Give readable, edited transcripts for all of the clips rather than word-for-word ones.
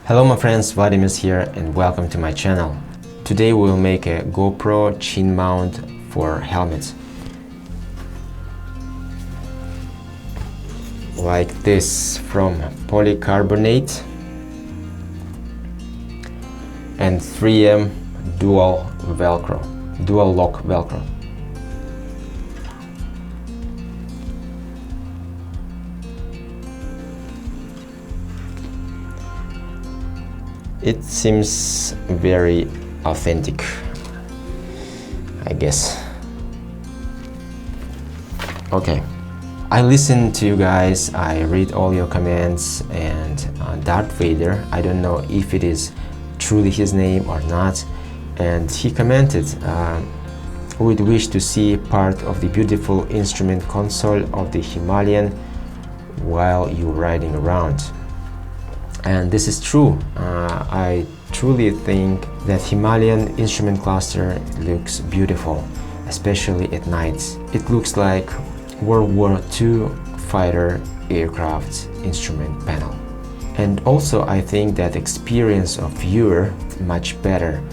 Hello my friends, Vladimir here and welcome to my channel. Today we'll make a GoPro chin mount for helmets. Like this, from Polycarbonate and 3M dual lock Velcro. It seems very authentic, I guess. Okay, I listen to you guys, I read all your comments, and Darth Vader, I don't know if it is truly his name or not, and he commented, would wish to see part of the beautiful instrument console of the Himalayan while you're riding around. And this is true. I truly think that Himalayan instrument cluster looks beautiful, especially at night. It looks like World War II fighter aircraft instrument panel. And also I think that experience of viewer much better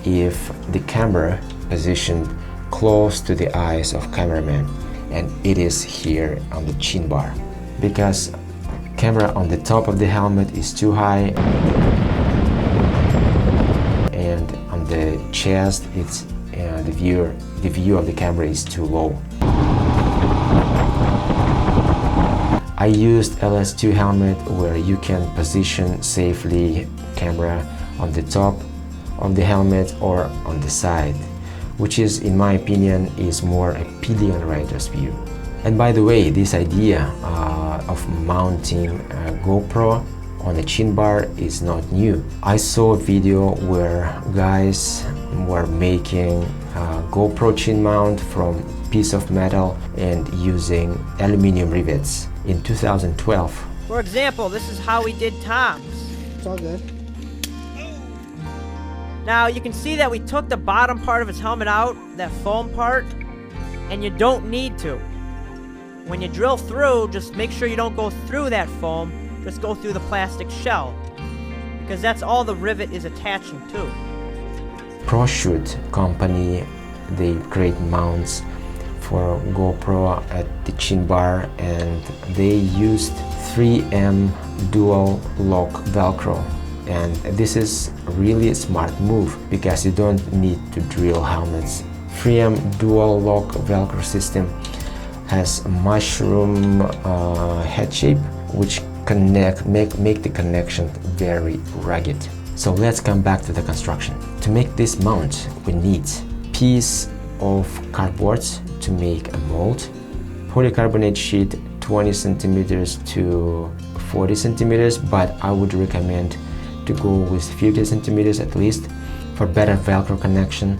if the camera positioned close to the eyes of cameraman, and it is here on the chin bar, because camera on the top of the helmet is too high and on the chest it's the view of the camera is too low. I used LS2 helmet where you can position safely camera on the top of the helmet or on the side, which is, in my opinion, is more a pedestrian rider's view. And by the way, this idea of mounting a GoPro on a chin bar is not new. I saw a video where guys were making a GoPro chin mount from piece of metal and using aluminum rivets in 2012. For example, this is how we did Tom's. It's all good. Now you can see that we took the bottom part of his helmet out, that foam part, and you don't need to. When you drill through, just make sure you don't go through that foam, just go through the plastic shell, because that's all the rivet is attaching to. ProShoot company, they create mounts for GoPro at the chin bar, and they used 3M dual lock Velcro. And this is really a smart move because you don't need to drill helmets. 3M dual lock Velcro system has a mushroom head shape which make the connection very rugged. So let's come back to the construction. To make this mount we need piece of cardboard to make a mold, polycarbonate sheet 20 centimeters to 40 centimeters, but I would recommend to go with 50 centimeters at least for better Velcro connection,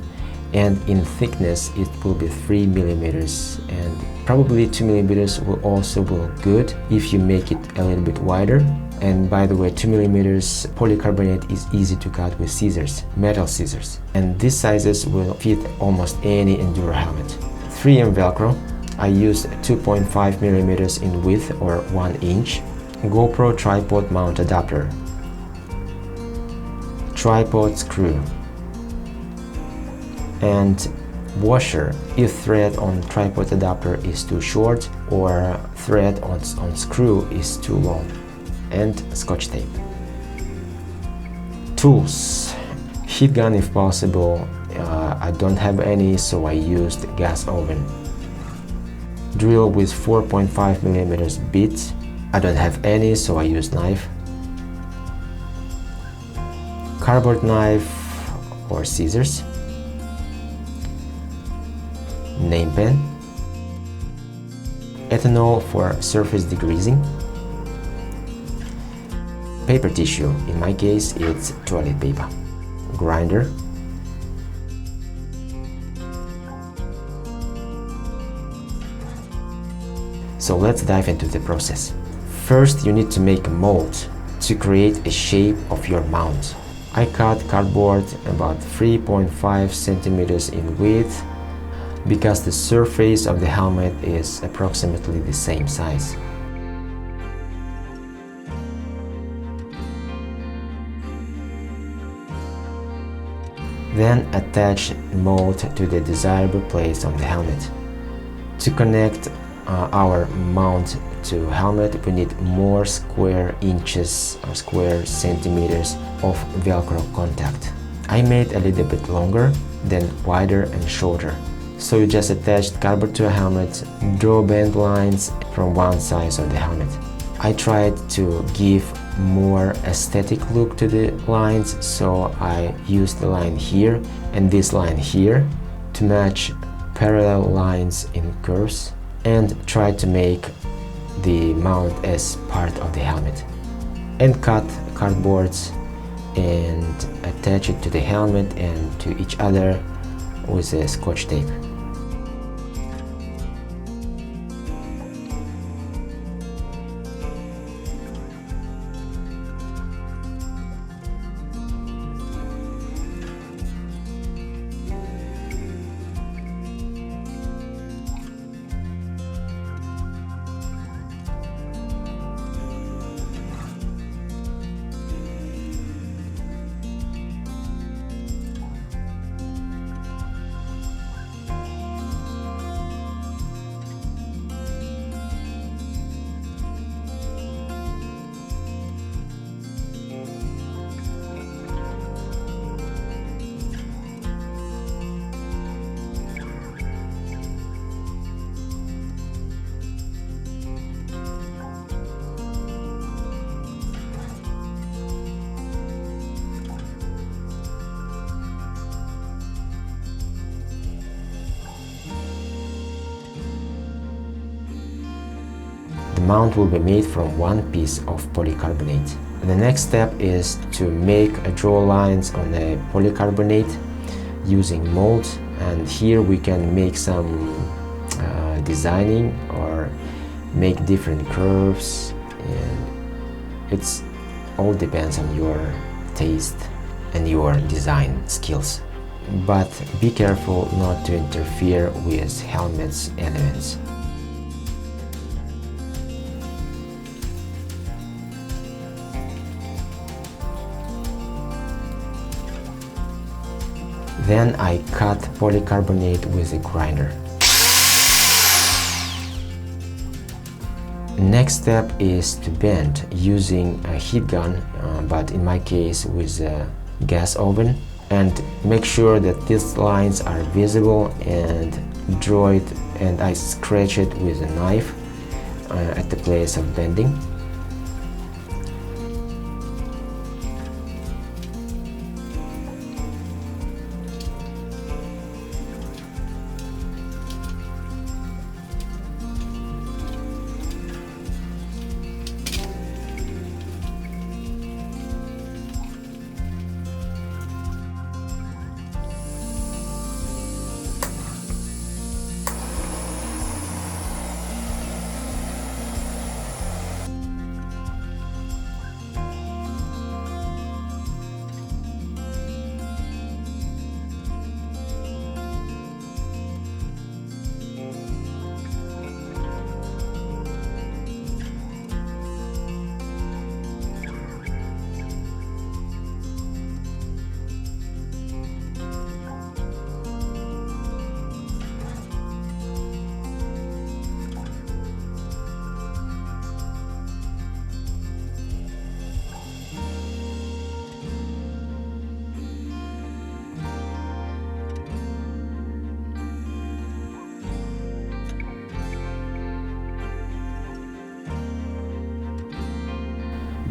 and in thickness it will be 3 millimeters, and probably 2 millimeters will also be good if you make it a little bit wider. And by the way, 2 millimeters polycarbonate is easy to cut with scissors, metal scissors, and these sizes will fit almost any enduro helmet. 3M Velcro, I used 2.5 millimeters in width or 1 inch. GoPro tripod mount adapter, tripod screw, and washer if thread on tripod adapter is too short or thread on screw is too long, and scotch tape. Tools, heat gun if possible. I don't have any, so I used gas oven. Drill with 4.5 millimeters bit. I don't have any, so I used knife. Cardboard knife or scissors. Name pen. Ethanol for surface degreasing. Paper tissue, in my case it's toilet paper. Grinder. So let's dive into the process. First you need to make a mold to create a shape of your mount. I cut cardboard about 3.5 centimeters in width because the surface of the helmet is approximately the same size. Then attach mold to the desirable place on the helmet. To connect our mount to helmet, we need more square inches or square centimeters of Velcro contact. I made a little bit longer, then wider and shorter. So you just attached cardboard to a helmet, draw bend lines from one side of the helmet. I tried to give more aesthetic look to the lines, so I used the line here and this line here to match parallel lines in curves, and tried to make the mount as part of the helmet. And cut cardboards and attach it to the helmet and to each other with a scotch tape. The mount will be made from one piece of polycarbonate. The next step is to make draw lines on the polycarbonate using molds, and here we can make some designing or make different curves, and it's all depends on your taste and your design skills. But be careful not to interfere with helmet's elements. Then I cut polycarbonate with a grinder. Next step is to bend using a heat gun, but in my case with a gas oven, and make sure that these lines are visible, and draw it, and I scratch it with a knife at the place of bending.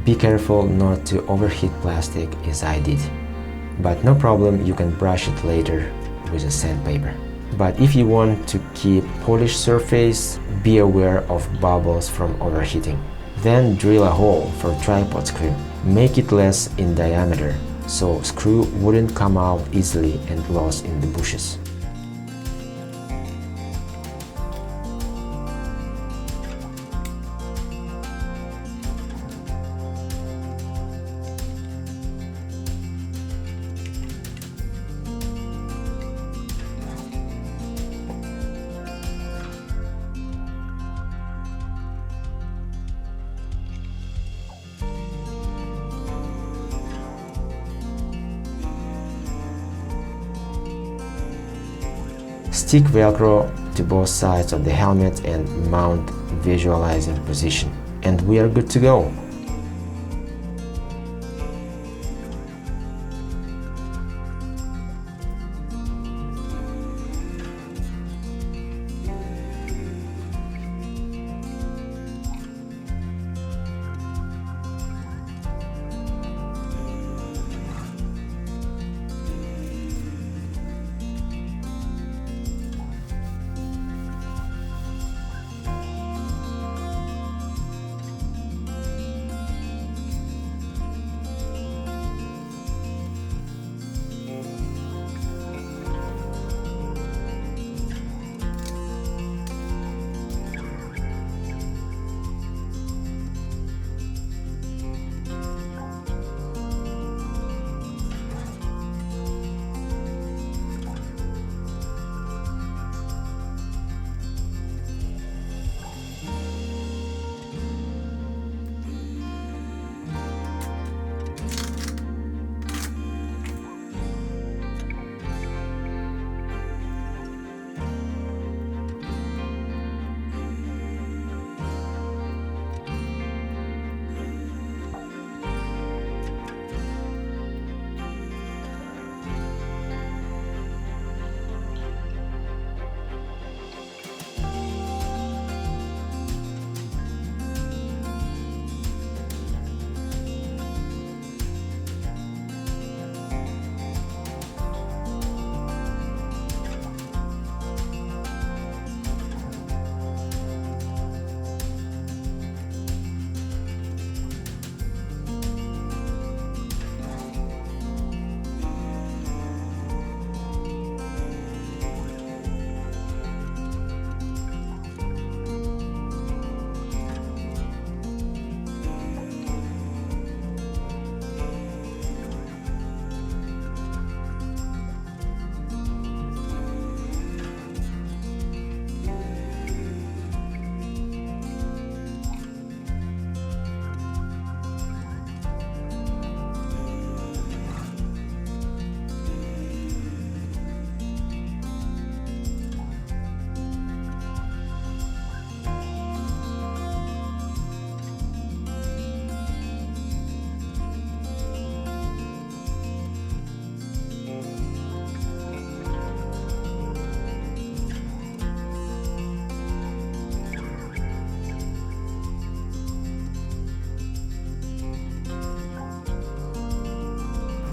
Be careful not to overheat plastic as I did, but no problem, you can brush it later with a sandpaper. But if you want to keep polished surface, be aware of bubbles from overheating. Then drill a hole for tripod screw. Make it less in diameter, so screw wouldn't come out easily and lost in the bushes. Stick Velcro to both sides of the helmet and mount visualizing position. And we are good to go.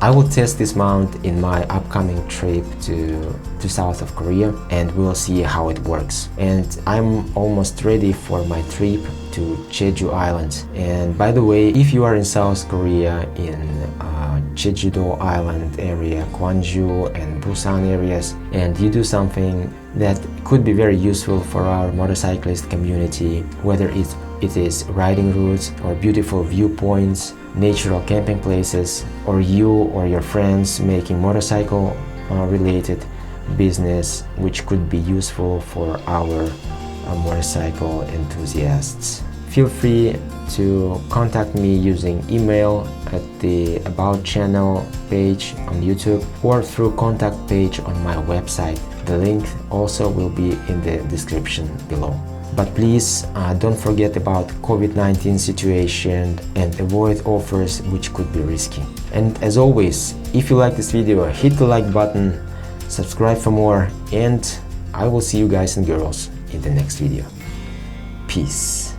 I will test this mount in my upcoming trip to south of Korea, and we'll see how it works. And I'm almost ready for my trip to Jeju Island. And by the way, if you are in South Korea, in Jeju-do Island area, Gwangju and Busan areas, and you do something that could be very useful for our motorcyclist community, whether it is riding routes or beautiful viewpoints, natural camping places, or you or your friends making motorcycle related business which could be useful for our motorcycle enthusiasts. Feel free to contact me using email at the About channel page on YouTube or through contact page on my website. The link also will be in the description below. But please don't forget about COVID-19 situation and avoid offers which could be risky. And as always, if you like this video, hit the like button, subscribe for more, and I will see you guys and girls in the next video. Peace.